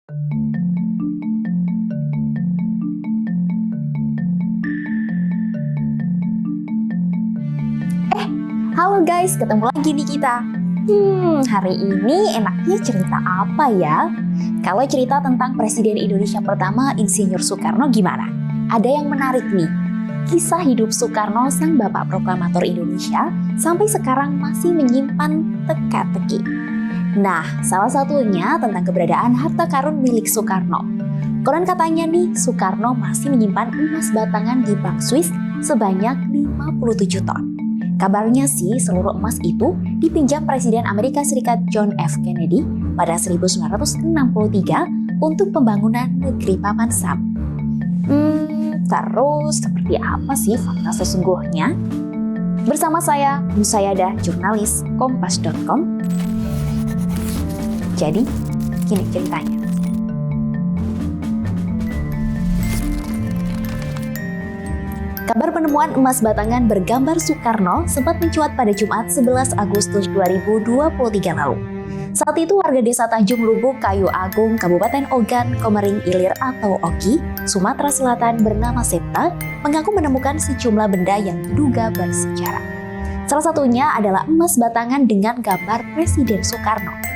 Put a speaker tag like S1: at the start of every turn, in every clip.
S1: Halo guys, ketemu lagi nih kita. Hari ini enaknya cerita apa ya? Kalau cerita tentang Presiden Indonesia pertama Insinyur Soekarno gimana? Ada yang menarik nih. Kisah hidup Soekarno, sang bapak proklamator Indonesia, sampai sekarang masih menyimpan teka-teki. Nah, salah satunya tentang keberadaan harta karun milik Soekarno. Konon katanya nih, Soekarno masih menyimpan emas batangan di Bank Swiss sebanyak 57 ton. Kabarnya sih seluruh emas itu dipinjam Presiden Amerika Serikat John F. Kennedy pada 1963 untuk pembangunan negeri Paman Sam. Terus seperti apa sih fakta sesungguhnya? Bersama saya, Musayada, jurnalis Kompas.com. Jadi, gini ceritanya. Kabar penemuan emas batangan bergambar Soekarno sempat mencuat pada Jumat 11 Agustus 2023 lalu. Saat itu warga desa Tanjung Lubuk, Kayu Agung, Kabupaten Ogan, Komering Ilir atau Oki, Sumatera Selatan bernama Septa mengaku menemukan sejumlah benda yang diduga bersejarah. Salah satunya adalah emas batangan dengan gambar Presiden Soekarno.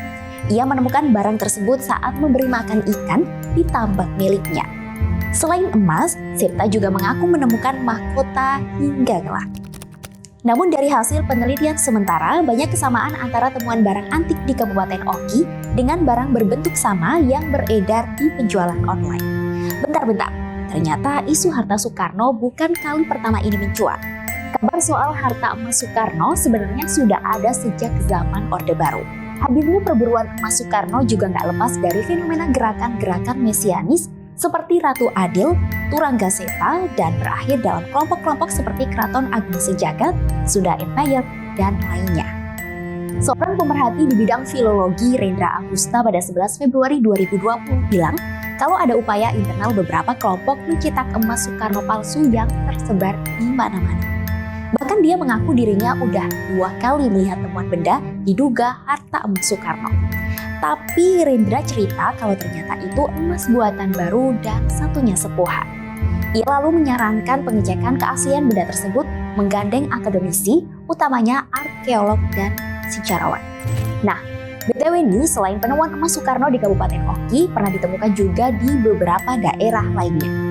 S1: Ia menemukan barang tersebut saat memberi makan ikan di tambak miliknya. Selain emas, Septa juga mengaku menemukan mahkota hingga gelang. Namun dari hasil penelitian sementara, banyak kesamaan antara temuan barang antik di Kabupaten Oki dengan barang berbentuk sama yang beredar di penjualan online. Bentar, ternyata isu harta Soekarno bukan kali pertama ini mencuat. Kabar soal harta emas Soekarno sebenarnya sudah ada sejak zaman Orde Baru. Hadirnya perburuan emas Soekarno juga nggak lepas dari fenomena gerakan-gerakan mesianis seperti Ratu Adil, Turangga Seta, dan berakhir dalam kelompok-kelompok seperti Keraton Agung Sejagat, Sunda Empire, dan lainnya. Seorang pemerhati di bidang filologi, Rendra Agusta, pada 11 Februari 2020 bilang kalau ada upaya internal beberapa kelompok mencetak emas Soekarno palsu yang tersebar di mana-mana. Bahkan dia mengaku dirinya udah 2 kali melihat temuan benda diduga harta emas Soekarno. Tapi Rendra cerita kalau ternyata itu emas buatan baru dan satunya sepuhan. Ia lalu menyarankan pengecekan keaslian benda tersebut menggandeng akademisi, utamanya arkeolog dan sejarawan. Nah, BTW ini selain penemuan emas Soekarno di Kabupaten Oki, pernah ditemukan juga di beberapa daerah lainnya.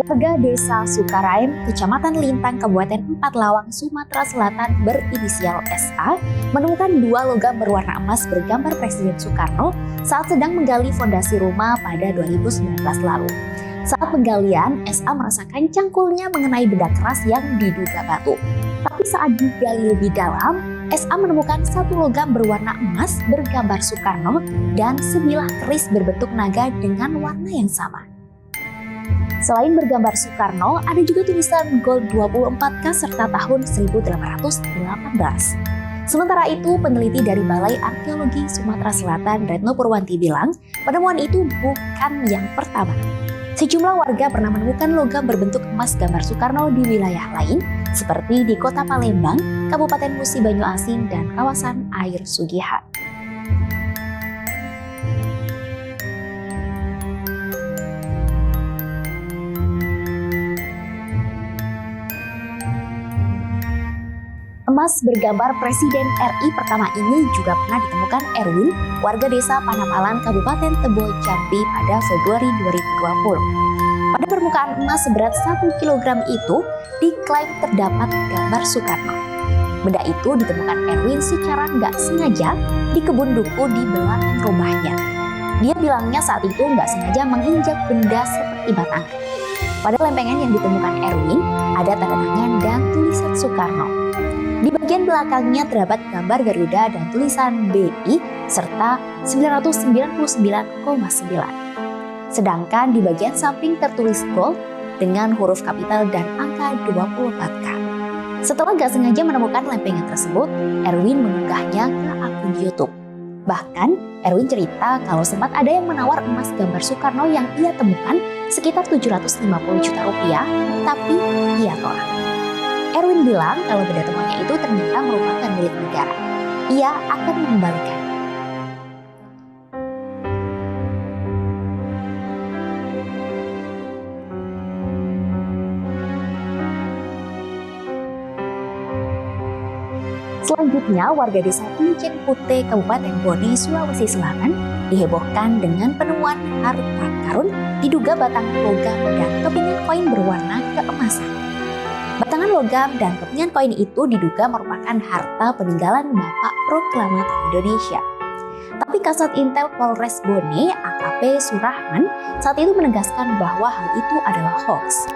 S1: Warga desa Sukaraim, Kecamatan Lintang, Kabupaten Empat Lawang, Sumatera Selatan berinisial SA menemukan 2 logam berwarna emas bergambar Presiden Soekarno saat sedang menggali fondasi rumah pada 2019 lalu. Saat penggalian, SA merasakan cangkulnya mengenai benda keras yang diduga batu. Tapi saat digali lebih dalam, SA menemukan 1 logam berwarna emas bergambar Soekarno dan sebilah keris berbentuk naga dengan warna yang sama. Selain bergambar Soekarno, ada juga tulisan Gold 24K serta tahun 1818. Sementara itu, peneliti dari Balai Arkeologi Sumatera Selatan, Retno Purwanti, bilang penemuan itu bukan yang pertama. Sejumlah warga pernah menemukan logam berbentuk emas gambar Soekarno di wilayah lain, seperti di Kota Palembang, Kabupaten Musi Banyuasin, dan kawasan Air Sugihan. Emas bergambar Presiden RI pertama ini juga pernah ditemukan Erwin, warga desa Panapalan, Kabupaten Tebo, Jambi pada Februari 2020. Pada permukaan emas seberat 1 kg itu, diklaim terdapat gambar Soekarno. Benda itu ditemukan Erwin secara nggak sengaja di kebun duku di belakang rumahnya. Dia bilangnya saat itu nggak sengaja menginjak benda seperti batangan. Pada lempengan yang ditemukan Erwin, ada tanda tangan dan tulisan Soekarno. Di bagian belakangnya terdapat gambar Garuda dan tulisan BI serta 999,9. Sedangkan di bagian samping tertulis Gold dengan huruf kapital dan angka 24K. Setelah gak sengaja menemukan lempengan tersebut, Erwin mengunggahnya ke akun YouTube. Bahkan, Erwin cerita kalau sempat ada yang menawar emas gambar Soekarno yang ia temukan sekitar 750 juta rupiah, tapi ia tolak. Erwin bilang kalau benda temuannya itu ternyata merupakan milik negara. Ia akan mengembalikan. Selanjutnya, warga desa Kuncen Pute, Kabupaten Bone, Sulawesi Selatan dihebohkan dengan penemuan harta karun diduga batangan logam dan kepingan koin berwarna keemasan. Batangan logam dan kepingan koin itu diduga merupakan harta peninggalan Bapak Proklamator Indonesia. Tapi Kasat Intel Polres Bone, AKP Surahman, saat itu menegaskan bahwa hal itu adalah hoax.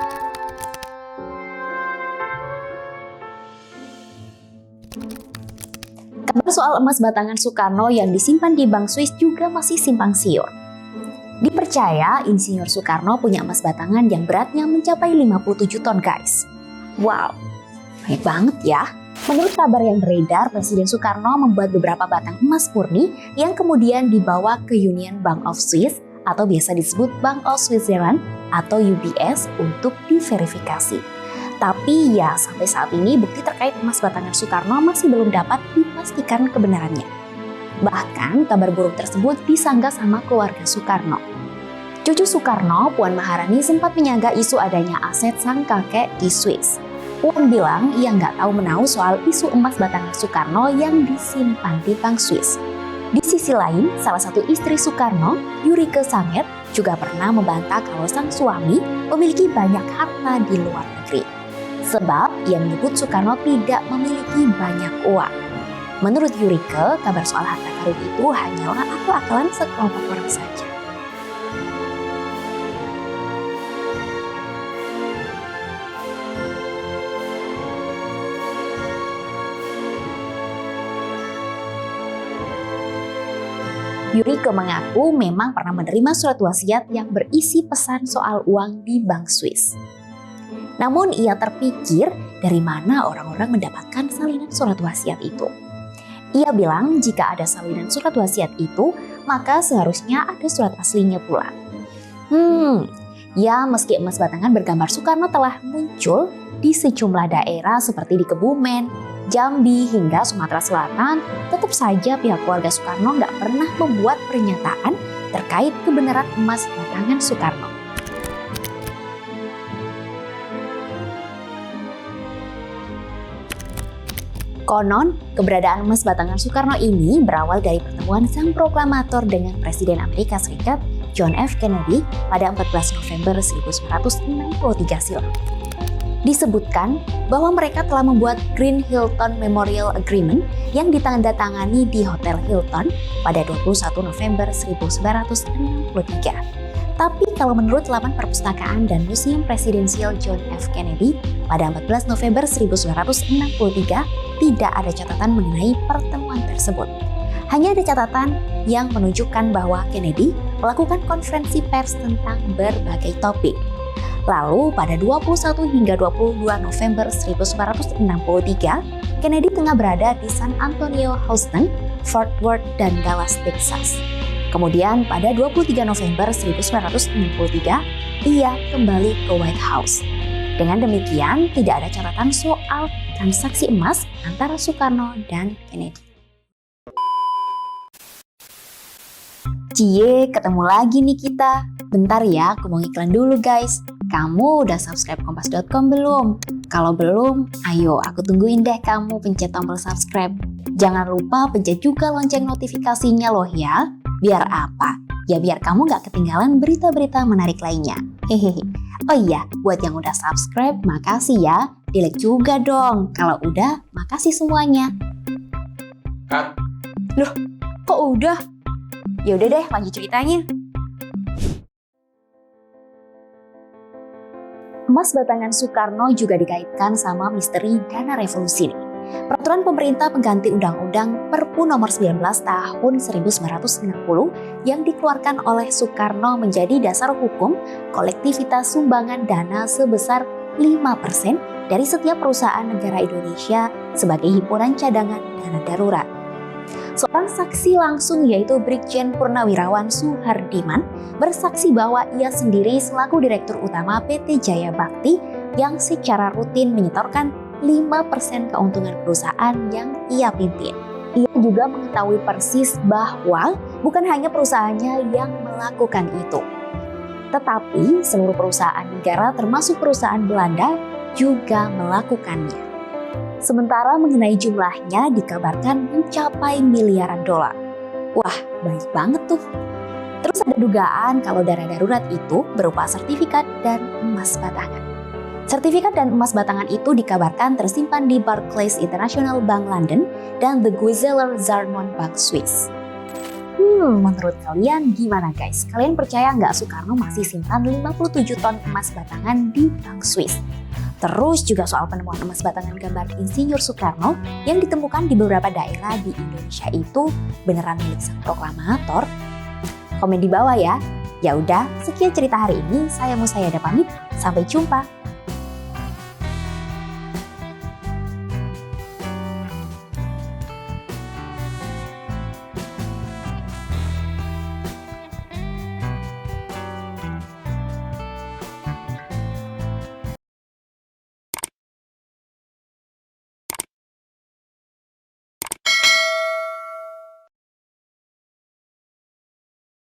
S1: Kabar soal emas batangan Soekarno yang disimpan di Bank Swiss juga masih simpang siur. Dipercaya Insinyur Soekarno punya emas batangan yang beratnya mencapai 57 ton guys. Wow, banyak banget ya. Menurut kabar yang beredar, Presiden Soekarno membuat beberapa batang emas murni yang kemudian dibawa ke Union Bank of Swiss atau biasa disebut Bank of Switzerland atau UBS untuk diverifikasi. Tapi ya sampai saat ini bukti terkait emas batangan Soekarno masih belum dapat dipastikan kebenarannya. Bahkan kabar buruk tersebut disanggah sama keluarga Soekarno. Cucu Soekarno, Puan Maharani sempat menyangga isu adanya aset sang kakek di Swiss. Puan bilang ia nggak tahu menahu soal isu emas batangan Soekarno yang disimpan di Bank Swiss. Di sisi lain, salah satu istri Soekarno, Yurike Sanget, juga pernah membantah kalau sang suami memiliki banyak harta di luar negeri. Sebab ia menyebut Soekarno tidak memiliki banyak uang. Menurut Yurike, kabar soal harta karun itu hanyalah akal-akalan sekelompok orang saja. Yurike mengaku memang pernah menerima surat wasiat yang berisi pesan soal uang di Bank Swiss. Namun ia terpikir dari mana orang-orang mendapatkan salinan surat wasiat itu. Ia bilang jika ada salinan surat wasiat itu, maka seharusnya ada surat aslinya pula. Ya meski emas batangan bergambar Soekarno telah muncul di sejumlah daerah seperti di Kebumen, Jambi hingga Sumatera Selatan, tetap saja pihak keluarga Soekarno nggak pernah membuat pernyataan terkait kebenaran emas batangan Soekarno. Konon, keberadaan emas batangan Soekarno ini berawal dari pertemuan sang proklamator dengan Presiden Amerika Serikat John F. Kennedy pada 14 November 1963 silam. Disebutkan bahwa mereka telah membuat Green Hilton Memorial Agreement yang ditandatangani di Hotel Hilton pada 21 November 1963. Tapi kalau menurut laman perpustakaan dan Museum Presidensial John F. Kennedy pada 14 November 1963 tidak ada catatan mengenai pertemuan tersebut. Hanya ada catatan yang menunjukkan bahwa Kennedy melakukan konferensi pers tentang berbagai topik. Lalu pada 21 hingga 22 November 1963, Kennedy tengah berada di San Antonio, Houston, Fort Worth, dan Dallas, Texas. Kemudian pada 23 November 1963, ia kembali ke White House. Dengan demikian, tidak ada catatan soal transaksi emas antara Soekarno dan Kennedy. Cie, ketemu lagi nih kita. Bentar ya, aku mau iklan dulu guys. Kamu udah subscribe kompas.com belum? Kalau belum, ayo aku tungguin deh kamu pencet tombol subscribe. Jangan lupa pencet juga lonceng notifikasinya loh ya. Biar apa? Ya biar kamu gak ketinggalan berita-berita menarik lainnya. Hehehe. Oh iya, buat yang udah subscribe, makasih ya. Di-like juga dong. Kalau udah, makasih semuanya.
S2: Cut.
S1: Loh, kok udah? Ya udah deh, lanjut ceritanya. Emas batangan Soekarno juga dikaitkan sama misteri dana revolusi nih. Peraturan pemerintah pengganti Undang-Undang Perpu Nomor 19 Tahun 1960 yang dikeluarkan oleh Soekarno menjadi dasar hukum kolektivitas sumbangan dana sebesar 5% dari setiap perusahaan negara Indonesia sebagai himpunan cadangan dana darurat. Seorang saksi langsung yaitu Brigjen Purnawirawan Suhardiman bersaksi bahwa ia sendiri selaku Direktur Utama PT Jaya Bakti yang secara rutin menyetorkan 5% keuntungan perusahaan yang ia pimpin. Ia juga mengetahui persis bahwa bukan hanya perusahaannya yang melakukan itu, tetapi seluruh perusahaan negara termasuk perusahaan Belanda juga melakukannya. Sementara mengenai jumlahnya dikabarkan mencapai miliaran dolar. Wah, baik banget tuh. Terus ada dugaan kalau dana darurat itu berupa sertifikat dan emas batangan. Sertifikat dan emas batangan itu dikabarkan tersimpan di Barclays International Bank London dan The Guizeler Zarmon Bank Swiss. Menurut kalian gimana guys? Kalian percaya nggak Soekarno masih simpan 57 ton emas batangan di Bank Swiss? Terus juga soal penemuan emas batangan gambar Insinyur Soekarno yang ditemukan di beberapa daerah di Indonesia itu beneran milik sang proklamator? Komen di bawah ya. Ya udah, sekian cerita hari ini. Saya Musayada pamit. Sampai jumpa.